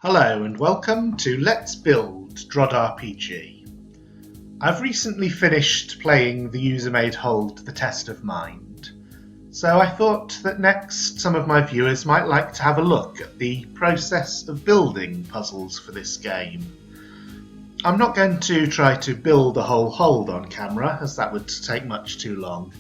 Hello and welcome to Let's Build DROD RPG. I've recently finished playing the user-made hold The Test of Mind, so I thought that next some of my viewers might like to have a look at the process of building puzzles for this game. I'm not going to try to build a whole hold on camera, as that would take much too long.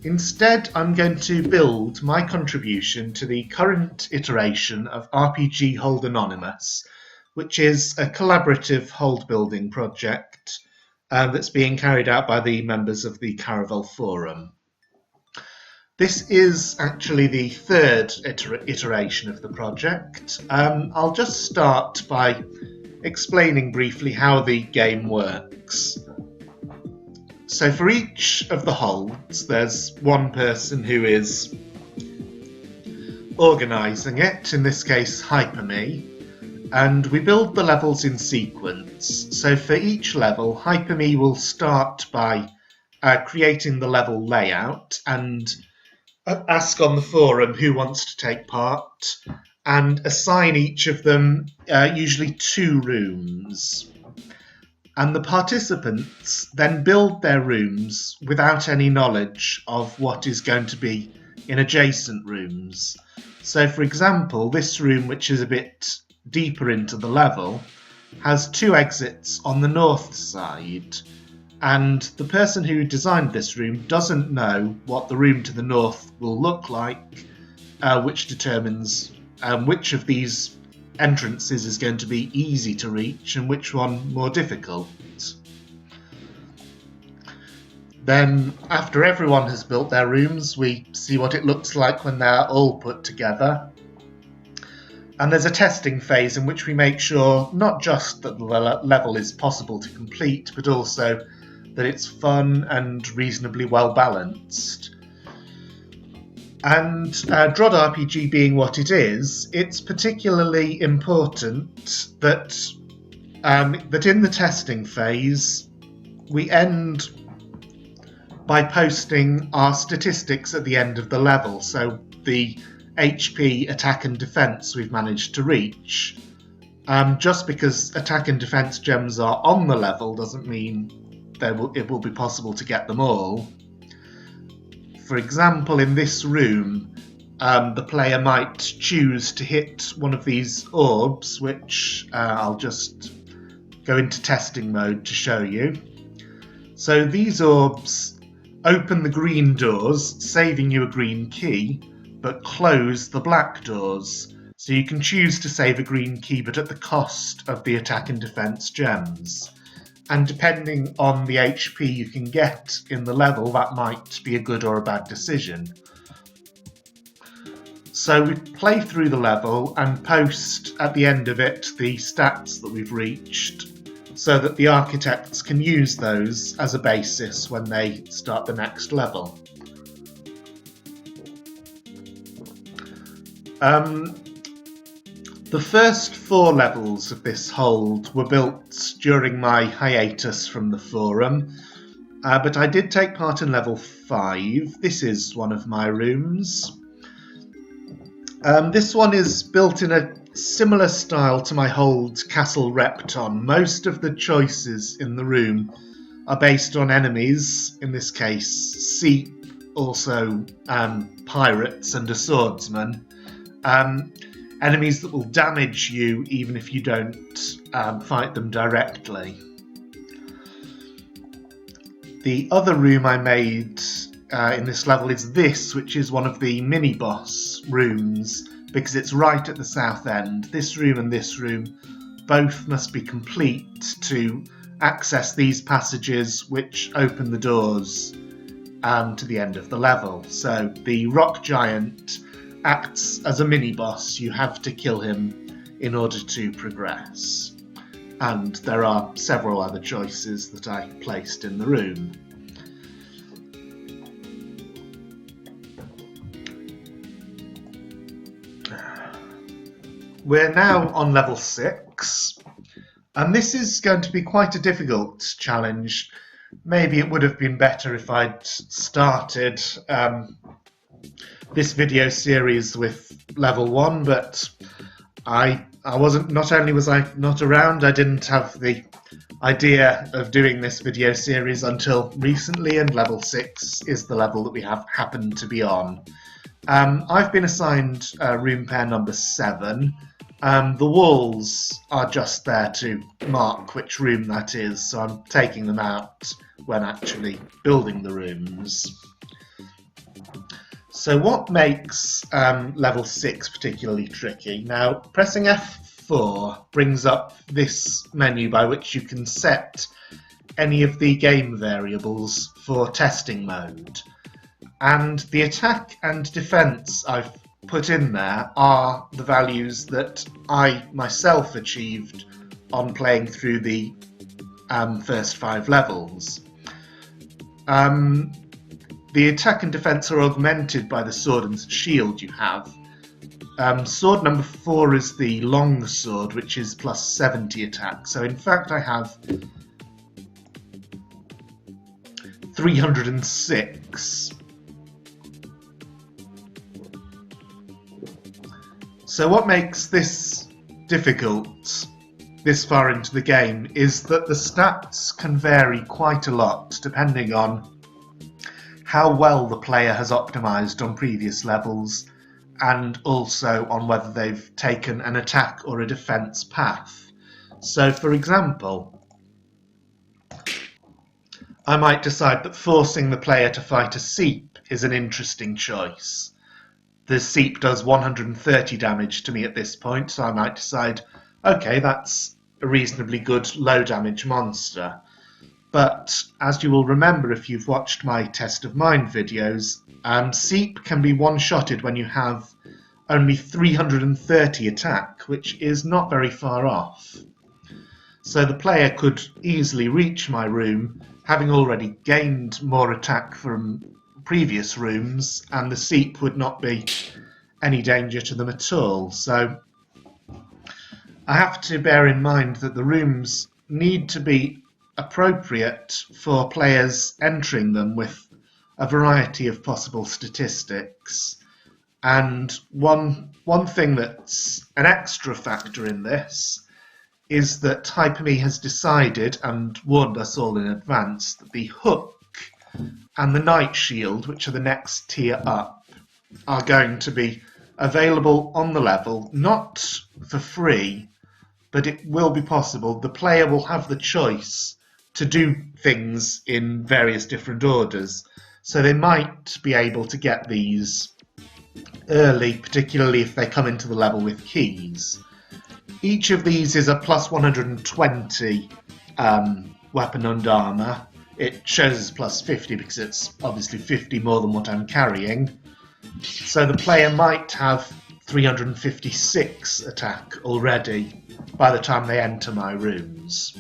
Instead, I'm going to build my contribution to the current iteration of RPG Hold Anonymous, which is a collaborative hold building project that's being carried out by the members of the Caravel Forum. This is actually the third iteration of the project. I'll just start by explaining briefly how the game works. So for each of the holds, there's one person who is organising it, in this case HyperMe, and we build the levels in sequence. So for each level, HyperMe will start by creating the level layout and ask on the forum who wants to take part, and assign each of them usually 2 rooms. And the participants then build their rooms without any knowledge of what is going to be in adjacent rooms. So for example, this room, which is a bit deeper into the level, has 2 exits on the north side, and the person who designed this room doesn't know what the room to the north will look like, which determines which of these entrances is going to be easy to reach and which one more difficult. Then, after everyone has built their rooms, we see what it looks like when they're all put together. And there's a testing phase in which we make sure not just that the level is possible to complete, but also that it's fun and reasonably well balanced. And DROD RPG being what it is, it's particularly important that that in the testing phase we end by posting our statistics at the end of the level. So the HP, attack and defense we've managed to reach. Just because attack and defense gems are on the level doesn't mean it will be possible to get them all. For example, in this room, the player might choose to hit one of these orbs, which I'll just go into testing mode to show you. So these orbs open the green doors, saving you a green key, but close the black doors. So you can choose to save a green key, but at the cost of the attack and defense gems. And depending on the HP you can get in the level, that might be a good or a bad decision. So we play through the level and post at the end of it the stats that we've reached, so that the architects can use those as a basis when they start the next level. The first 4 levels of this hold were built during my hiatus from the forum, but I did take part in level 5. This is one of my rooms. This one is built in a similar style to my hold Castle Repton. Most of the choices in the room are based on enemies, in this case Seep, also pirates and a swordsman. Enemies that will damage you even if you don't fight them directly. The other room I made in this level is this, which is one of the mini-boss rooms, because it's right at the south end. This room and this room both must be complete to access these passages which open the doors to the end of the level. So the rock giant acts as a mini-boss. You have to kill him in order to progress. And there are several other choices that I placed in the room. We're now on level 6, and this is going to be quite a difficult challenge. Maybe it would have been better if I'd started this video series with level 1, but I Not only was I not around, I didn't have the idea of doing this video series until recently, and level 6 is the level that we have happened to be on. I've been assigned room pair number 7. The walls are just there to mark which room that is, so I'm taking them out when actually building the rooms. So what makes level 6 particularly tricky? Now, pressing F4 brings up this menu by which you can set any of the game variables for testing mode. And the attack and defense I've put in there are the values that I myself achieved on playing through the first 5 levels. The attack and defense are augmented by the sword and shield you have. Sword number 4 is the long sword, which is plus 70 attack. So in fact I have 306. So what makes this difficult this far into the game is that the stats can vary quite a lot depending on how well the player has optimized on previous levels, and also on whether they've taken an attack or a defense path. So for example, I might decide that forcing the player to fight a Seep is an interesting choice. The Seep does 130 damage to me at this point, so I might decide, okay, that's a reasonably good low damage monster. But as you will remember if you've watched my Test of Mind videos, Seep can be one-shotted when you have only 330 attack, which is not very far off. So the player could easily reach my room, having already gained more attack from previous rooms, and the Seep would not be any danger to them at all. So I have to bear in mind that the rooms need to be appropriate for players entering them with a variety of possible statistics. And one thing that's an extra factor in this is that Hyper.me has decided and warned us all in advance that the hook and the night shield, which are the next tier up, are going to be available on the level, not for free, but it will be possible. The player will have the choice to do things in various different orders. So they might be able to get these early, particularly if they come into the level with keys. Each of these is a plus 120 weapon and armour. It shows as plus 50 because it's obviously 50 more than what I'm carrying. So the player might have 356 attack already by the time they enter my rooms.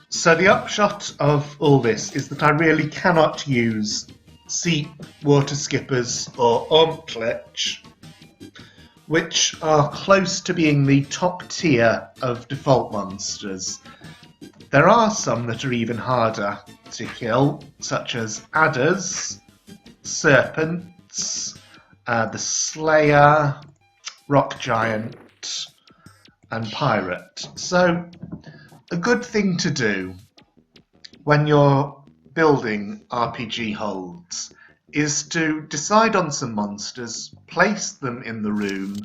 So the upshot of all this is that I really cannot use Seep, Water Skippers or Ormklitch, which are close to being the top tier of default monsters. There are some that are even harder to kill, such as adders, serpents, the Slayer, Rock Giant, and Pirate. So a good thing to do when you're building RPG holds is to decide on some monsters, place them in the room,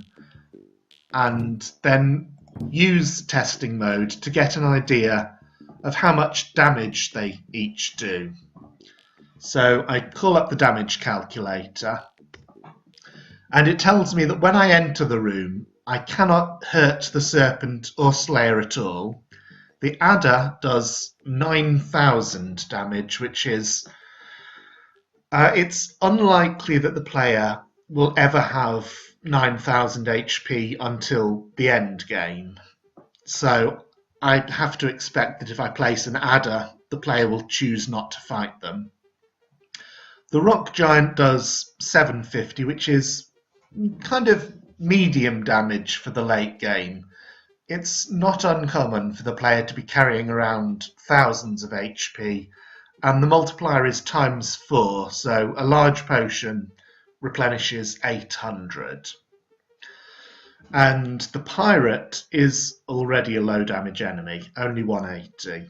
and then use testing mode to get an idea of how much damage they each do. So I call up the damage calculator, and it tells me that when I enter the room, I cannot hurt the Serpent or Slayer at all. The Adder does 9,000 damage, which is... it's unlikely that the player will ever have 9,000 HP until the end game. So I have to expect that if I place an Adder, the player will choose not to fight them. The Rock Giant does 750, which is kind of medium damage for the late game. It's not uncommon for the player to be carrying around thousands of HP, and the multiplier is ×4, so a large potion replenishes 800. And the pirate is already a low damage enemy, only 180.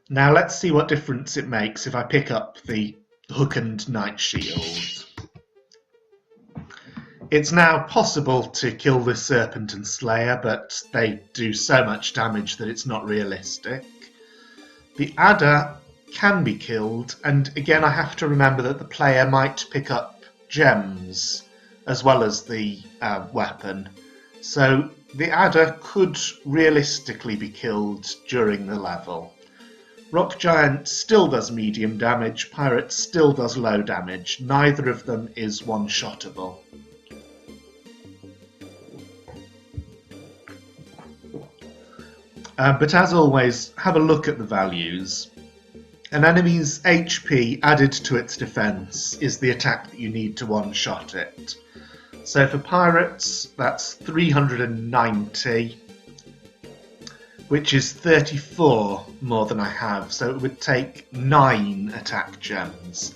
Now let's see what difference it makes if I pick up the Hook and Knight Shield. It's now possible to kill the Serpent and Slayer, but they do so much damage that it's not realistic. The Adder can be killed, and again I have to remember that the player might pick up gems as well as the weapon. So the Adder could realistically be killed during the level. Rock Giant still does medium damage, Pirate still does low damage. Neither of them is one-shottable. But as always, have a look at the values. An enemy's HP added to its defense is the attack that you need to one-shot it. So for pirates, that's 390, which is 34 more than I have, so it would take 9 attack gems.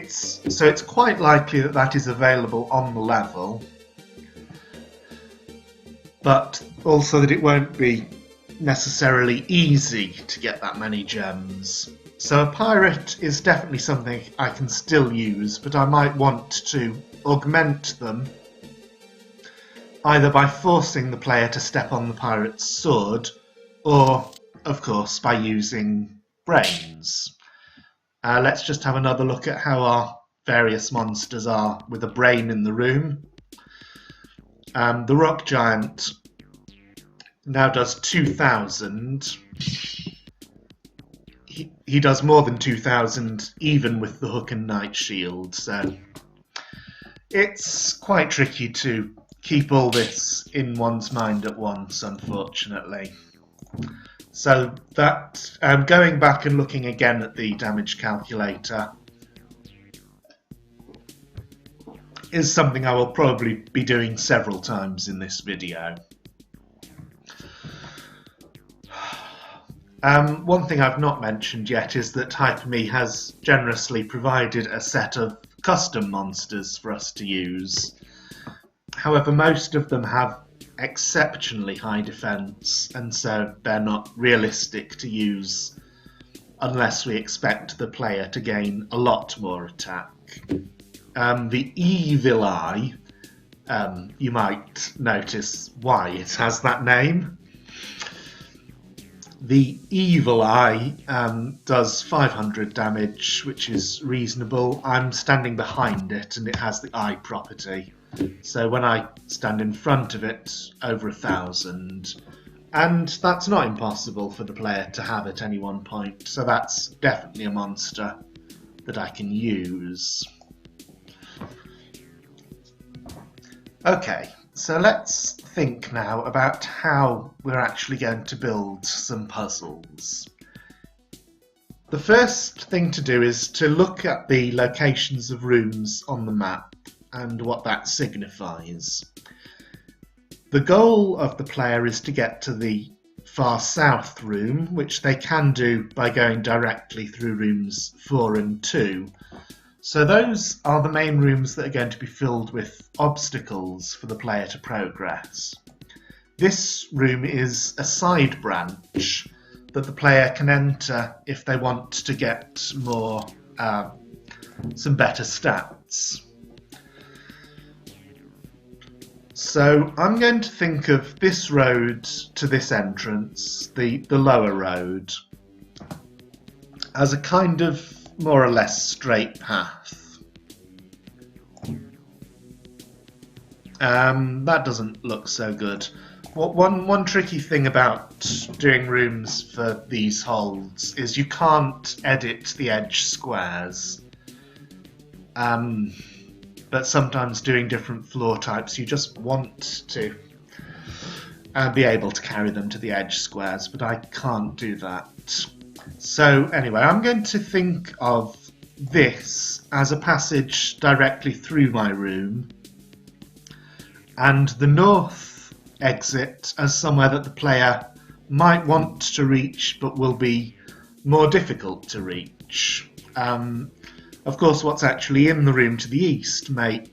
So it's quite likely that that is available on the level, but also that it won't be necessarily easy to get that many gems. So a pirate is definitely something I can still use, but I might want to augment them either by forcing the player to step on the pirate's sword, or, of course, by using brains. Let's just have another look at how our various monsters are with a brain in the room. The Rock Giant now does 2,000. He does more than 2,000 even with the Hook and Knight Shield, so it's quite tricky to keep all this in one's mind at once, unfortunately. So that, going back and looking again at the damage calculator is something I will probably be doing several times in this video. One thing I've not mentioned yet is that HyperMe has generously provided a set of custom monsters for us to use. However, most of them have exceptionally high defense, and so they're not realistic to use unless we expect the player to gain a lot more attack. The Evil Eye, you might notice why it has that name. The Evil Eye does 500 damage, which is reasonable. I'm standing behind it and it has the eye property. So when I stand in front of it, over 1,000. And that's not impossible for the player to have at any one point. So that's definitely a monster that I can use. Okay. So let's think now about how we're actually going to build some puzzles. The first thing to do is to look at the locations of rooms on the map and what that signifies. The goal of the player is to get to the far south room, which they can do by going directly through rooms 4 and 2. So those are the main rooms that are going to be filled with obstacles for the player to progress. This room is a side branch that the player can enter if they want to get more, some better stats. So I'm going to think of this road to this entrance, the lower road, as a kind of more or less straight path. That doesn't look so good. One tricky thing about doing rooms for these holds is you can't edit the edge squares. But sometimes doing different floor types, you just want to be able to carry them to the edge squares, but I can't do that. So anyway, I'm going to think of this as a passage directly through my room, and the north exit as somewhere that the player might want to reach but will be more difficult to reach. Of course, what's actually in the room to the east might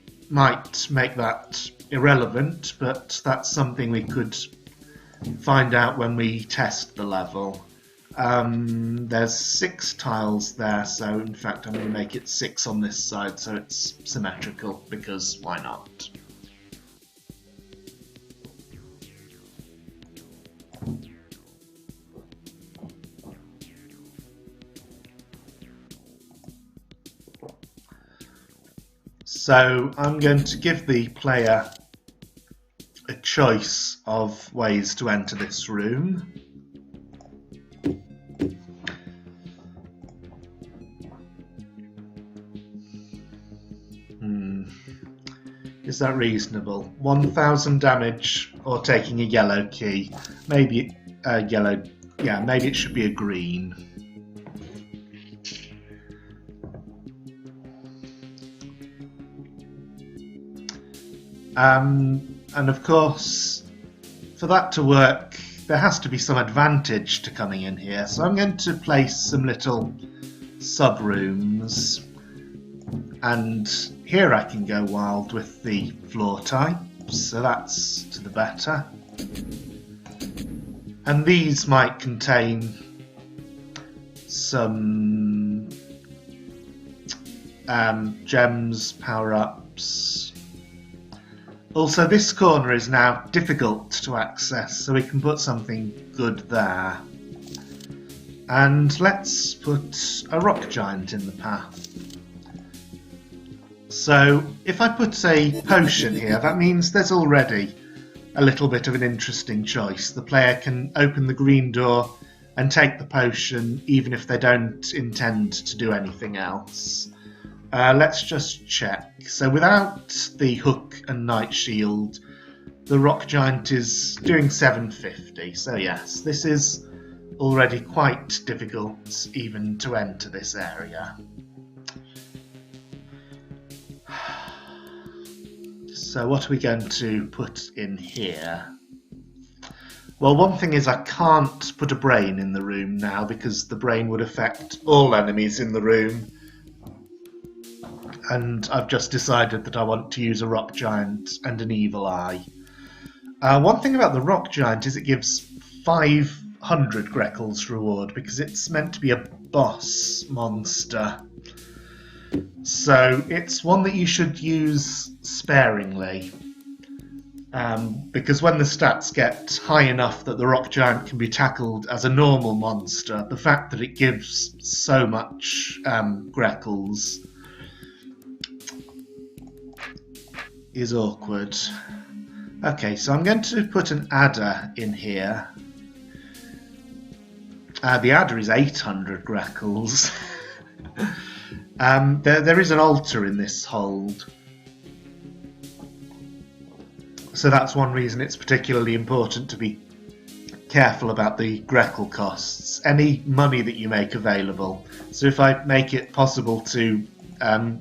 make that irrelevant, but that's something we could find out when we test the level. There's 6 tiles there, so in fact I'm going to make it 6 on this side so it's symmetrical, because why not? So I'm going to give the player a choice of ways to enter this room. Is that reasonable? 1000 damage or taking a yellow key? Maybe a yellow, yeah, maybe it should be a green. And of course, for that to work, there has to be some advantage to coming in here. So I'm going to place some little sub-rooms. And here I can go wild with the floor types, so that's to the better. And these might contain some gems, power-ups. Also, this corner is now difficult to access, so we can put something good there. And let's put a rock giant in the path. So if I put a potion here, that means there's already a little bit of an interesting choice. The player can open the green door and take the potion even if they don't intend to do anything else. Let's just check. So without the hook and knight shield, the rock giant is doing 750. So yes, this is already quite difficult even to enter this area. So what are we going to put in here? Well, one thing is I can't put a brain in the room now because the brain would affect all enemies in the room. And I've just decided that I want to use a rock giant and an evil eye. One thing about the rock giant is it gives 500 Greckles reward because it's meant to be a boss monster. So it's one that you should use sparingly, because when the stats get high enough that the rock giant can be tackled as a normal monster, the fact that it gives so much Greckles is awkward. Okay, so I'm going to put an adder in here. The adder is 800 Greckles. There is an altar in this hold, so that's one reason it's particularly important to be careful about the Greckle costs. Any money that you make available. So if I make it possible to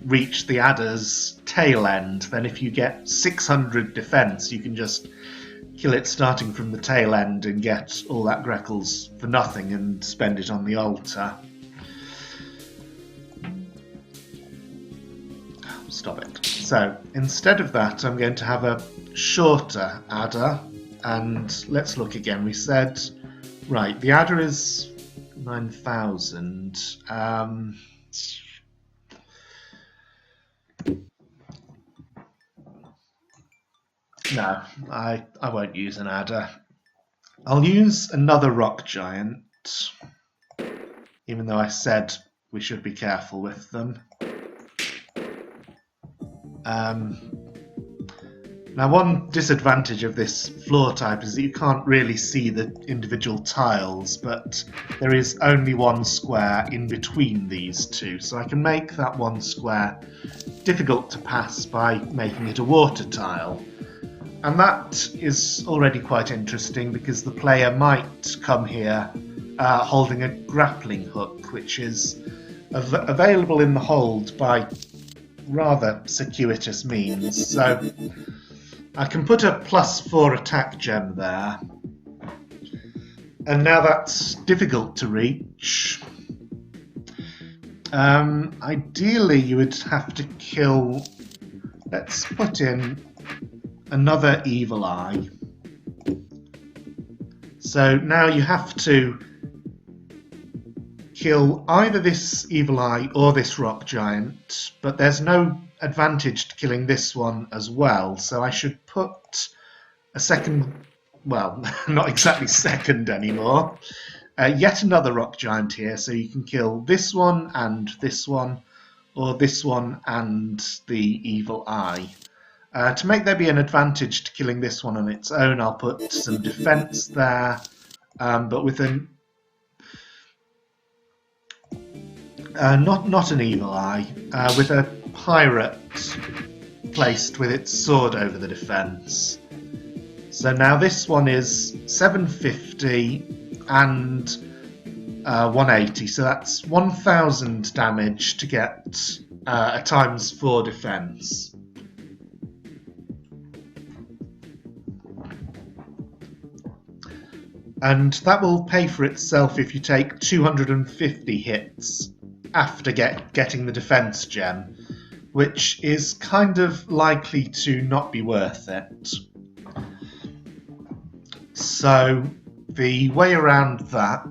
reach the adder's tail end, then if you get 600 defense, you can just kill it starting from the tail end and get all that Greckles for nothing and spend it on the altar. Stop it. So instead of that, I'm going to have a shorter adder, and let's look again. We said, right, the adder is 9,000. No, I won't use an adder. I'll use another rock giant, even though I said we should be careful with them. Now, one disadvantage of this floor type is that you can't really see the individual tiles, but there is only one square in between these two, so I can make that one square difficult to pass by making it a water tile. And that is already quite interesting because the player might come here holding a grappling hook, which is available in the hold by rather circuitous means. So I can put a +4 attack gem there, and now that's difficult to reach. Ideally, you would have to kill... Let's put in another evil eye. So now you have to kill either this evil eye or this rock giant, but there's no advantage to killing this one as well, so I should put a second... Well, not exactly second anymore. Yet another rock giant here, so you can kill this one and this one, or this one and the evil eye. To make there be an advantage to killing this one on its own, I'll put some defense there, but with an... not an evil eye, with a pirate placed with its sword over the defense. So now this one is 750 and 180, so that's 1000 damage to get a ×4 defense. And that will pay for itself if you take 250 hits after getting the defense gem, which is kind of likely to not be worth it. So the way around that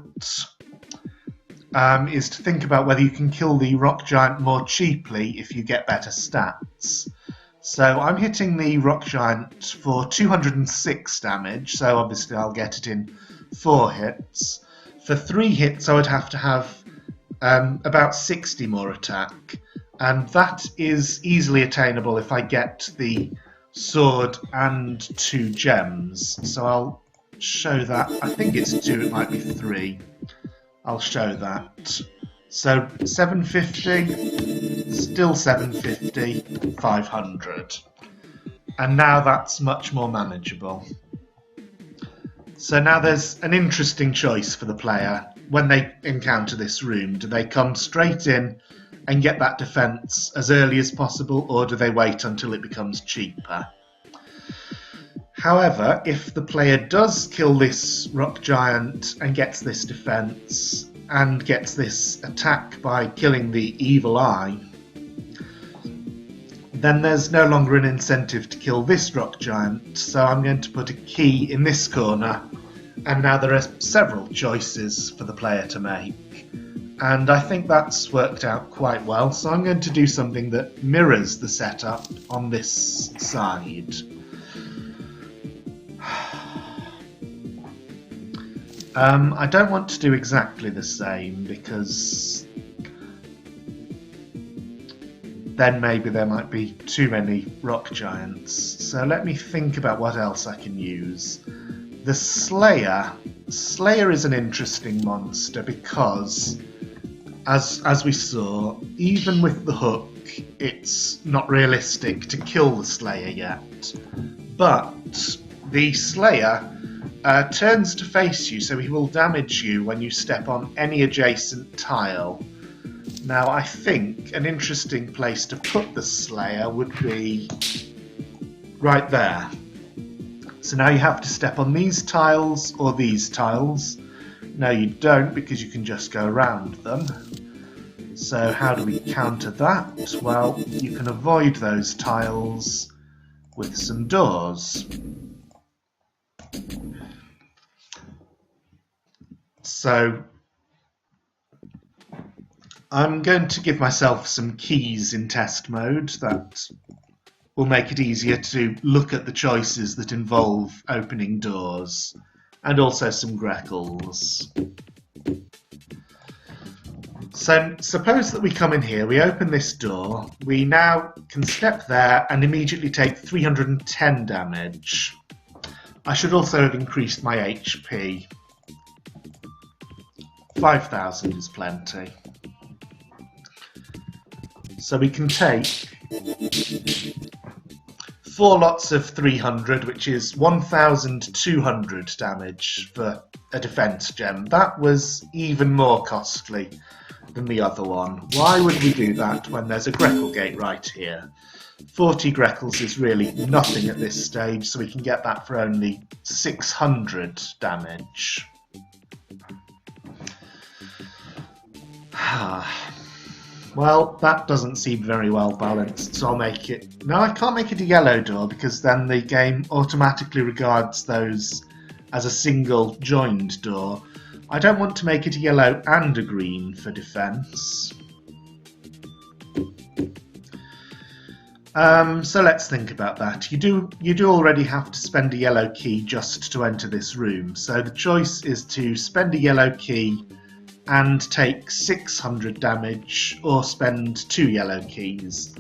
is to think about whether you can kill the rock giant more cheaply if you get better stats. So I'm hitting the rock giant for 206 damage, so obviously I'll get it in 4 hits. For 3 hits I would have to have about 60 more attack, and that is easily attainable if I get the sword and 2 gems. So I'll show that. I think it's 2, it might be 3. I'll show that. So 750, still 750, 500. And now that's much more manageable. So now there's an interesting choice for the player when they encounter this room. Do they come straight in and get that defense as early as possible, or do they wait until it becomes cheaper? However, if the player does kill this rock giant and gets this defense and gets this attack by killing the evil eye, then there's no longer an incentive to kill this rock giant, so I'm going to put a key in this corner, and now there are several choices for the player to make. And I think that's worked out quite well, so I'm going to do something that mirrors the setup on this side. I don't want to do exactly the same, because then maybe there might be too many rock giants. So let me think about what else I can use. The Slayer. Slayer is an interesting monster because, as we saw, even with the hook, it's not realistic to kill the Slayer yet. But the Slayer turns to face you, so he will damage you when you step on any adjacent tile. Now, I think an interesting place to put the Slayer would be right there. So now you have to step on these tiles or these tiles. No, you don't, because you can just go around them. So how do we counter that? Well, you can avoid those tiles with some doors. So I'm going to give myself some keys in test mode that will make it easier to look at the choices that involve opening doors, and also some greckles. So suppose that we come in here, we open this door, we now can step there and immediately take 310 damage. I should also have increased my HP. 5,000 is plenty. So we can take 4 lots of 300, which is 1,200 damage for a defense gem. That was even more costly than the other one. Why would we do that when there's a Greckle gate right here? 40 Greckles is really nothing at this stage, so we can get that for only 600 damage. Well, that doesn't seem very well balanced, so I'll make it... No, I can't make it a yellow door, because then the game automatically regards those as a single joined door. I don't want to make it a yellow and a green for defence. So let's think about that. You do already have to spend a yellow key just to enter this room, so the choice is to spend a yellow key and take 600 damage, or spend 2 yellow keys.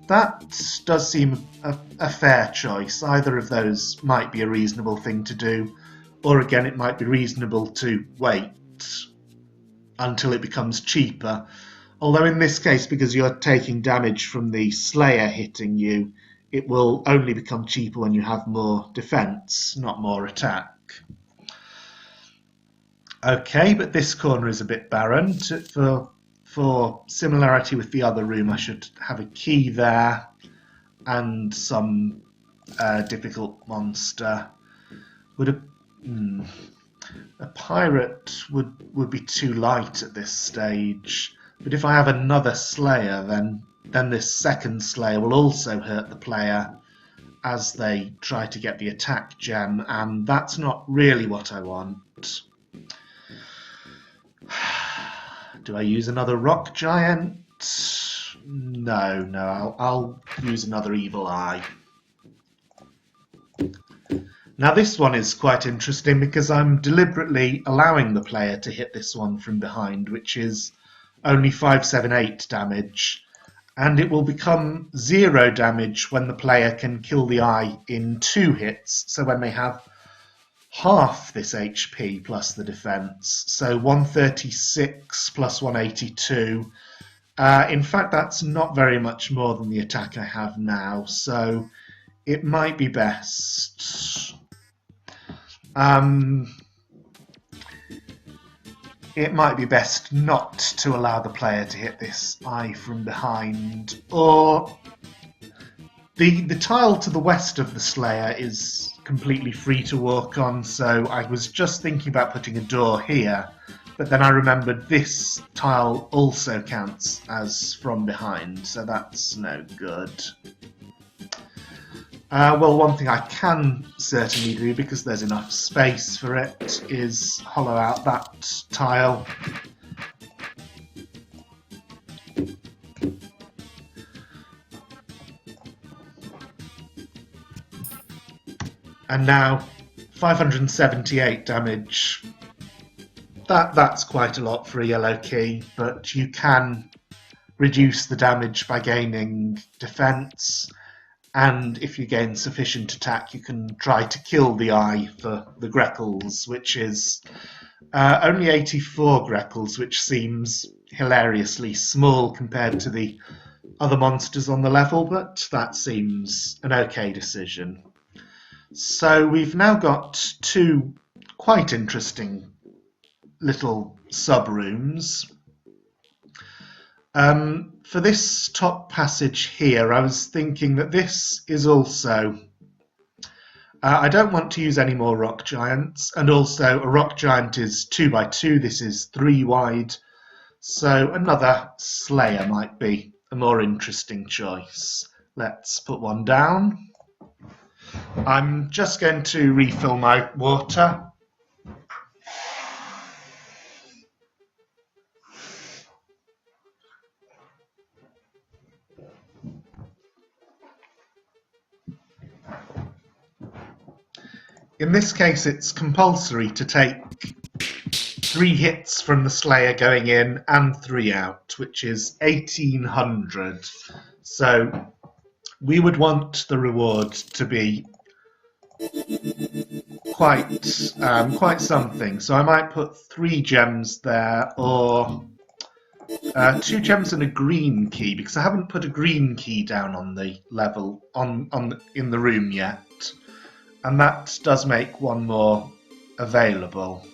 That does seem a fair choice. Either of those might be a reasonable thing to do, or again it might be reasonable to wait until it becomes cheaper. Although in this case, because you're taking damage from the Slayer hitting you, it will only become cheaper when you have more defense, not more attack. Okay, but this corner is a bit barren. For similarity with the other room, I should have a key there and some difficult monster. Would a pirate would be too light at this stage. But if I have another Slayer, then this second Slayer will also hurt the player as they try to get the attack gem, and that's not really what I want. Do I use another rock giant? No, I'll use another evil eye. Now this one is quite interesting because I'm deliberately allowing the player to hit this one from behind, which is only 578 damage, and it will become 0 damage when the player can kill the eye in 2 hits, so when they have half this HP plus the defense, so 136 plus 182. In fact, that's not very much more than the attack I have now, so it might be best. It might be best not to allow the player to hit this eye from behind, or the tile to the west of the Slayer is completely free to walk on, so I was just thinking about putting a door here, but then I remembered this tile also counts as from behind, so that's no good. Well, one thing I can certainly do, because there's enough space for it, is hollow out that tile. And now 578 damage. That's quite a lot for a yellow key, but you can reduce the damage by gaining defense, and if you gain sufficient attack you can try to kill the eye for the Greckles, which is only 84 Greckles, which seems hilariously small compared to the other monsters on the level, but that seems an okay decision. So we've now got 2 quite interesting little sub-rooms. For this top passage here, I was thinking that this is also... I don't want to use any more rock giants, and also a rock giant is 2 by 2, this is 3 wide, so another Slayer might be a more interesting choice. Let's put one down. I'm just going to refill my water. In this case, it's compulsory to take 3 hits from the Slayer going in and 3 out, which is 1800. So we would want the reward to be quite something. So I might put 3 gems there, or 2 gems and a green key, because I haven't put a green key down on the level in the room yet, and that does make 1 more available.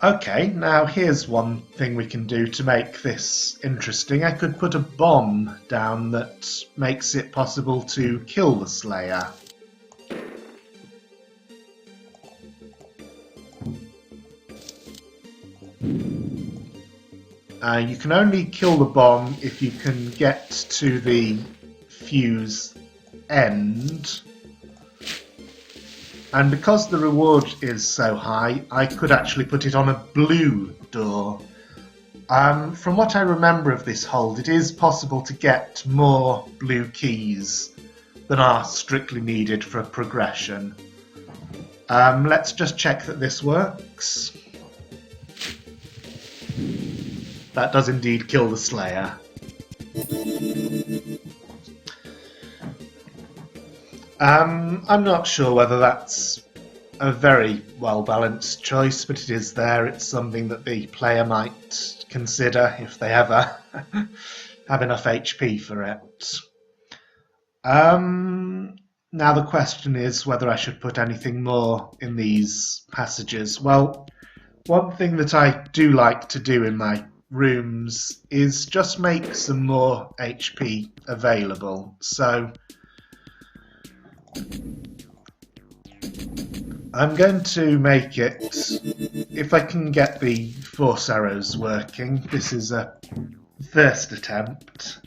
Okay, now here's one thing we can do to make this interesting. I could put a bomb down that makes it possible to kill the Slayer. You can only kill the bomb if you can get to the fuse end. And because the reward is so high, I could actually put it on a blue door. From what I remember of this hold, it is possible to get more blue keys than are strictly needed for progression. Let's just check that this works. That does indeed kill the Slayer. I'm not sure whether that's a very well-balanced choice, but it is there. It's something that the player might consider if they ever have enough HP for it. Now the question is whether I should put anything more in these passages. Well, one thing that I do like to do in my rooms is just make some more HP available. So I'm going to make it, if I can get the force arrows working. This is a first attempt.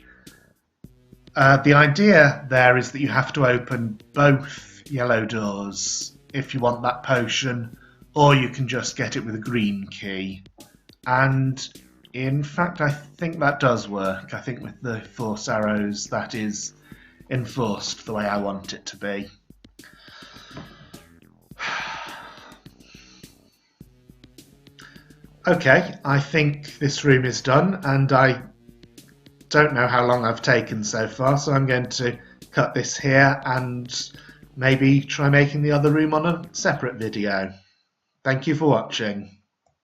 The idea there is that you have to open both yellow doors if you want that potion, or you can just get it with a green key. And in fact, I think that does work. I think with the force arrows, that is enforced the way I want it to be. Okay, I think this room is done, and I don't know how long I've taken so far, so I'm going to cut this here and maybe try making the other room on a separate video. Thank you for watching.